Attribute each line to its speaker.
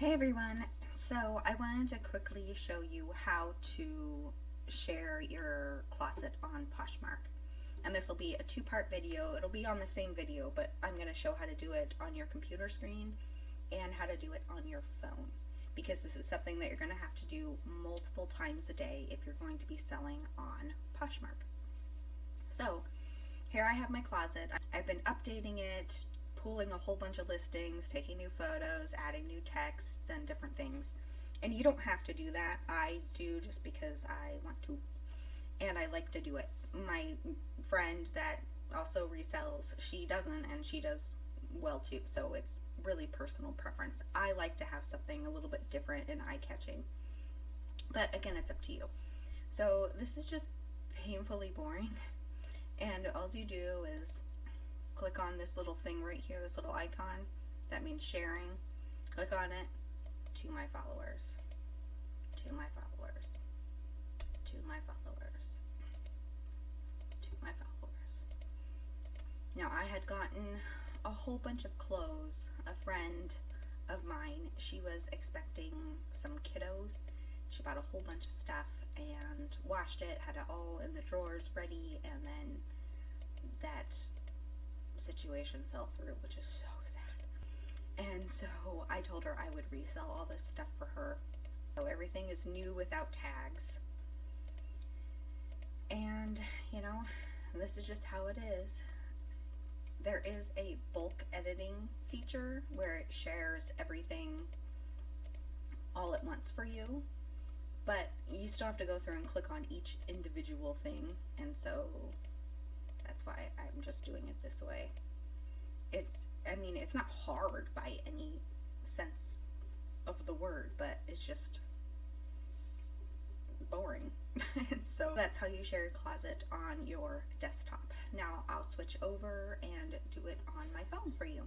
Speaker 1: Hey everyone, so I wanted to quickly show you how to share your closet on Poshmark. And this will be a two-part video. It'll be on the same video, but I'm going to show how to do it on your computer screen and how to do it on your phone. Because this is something that you're going to have to do multiple times a day if you're going to be selling on Poshmark. So, here I have my closet. I've been updating it, pulling a whole bunch of listings, taking new photos, adding new texts and different things. And you don't have to do that. I do just because I want to. And I like to do it. My friend that also resells, she doesn't, and she does well too. So it's really personal preference. I like to have something a little bit different and eye-catching. But again, it's up to you. So this is just painfully boring. And all you do is click on this little thing right here, this little icon. That means sharing. Click on it. To my followers. To my followers. To my followers. To my followers. Now, I had gotten a whole bunch of clothes. A friend of mine, she was expecting some kiddos. She bought a whole bunch of stuff and washed it, had it all in the drawers ready, and then that situation fell through, which is so sad. And so I told her I would resell all this stuff for her. So everything is new without tags. And, you know, this is just how it is. There is a bulk editing feature where it shares everything all at once for you. But you still have to go through and click on each individual thing, and so that's why I'm just doing it this way. I mean, it's not hard by any sense of the word, but it's just boring. So that's how you share your closet on your desktop. Now I'll switch over and do it on my phone for you.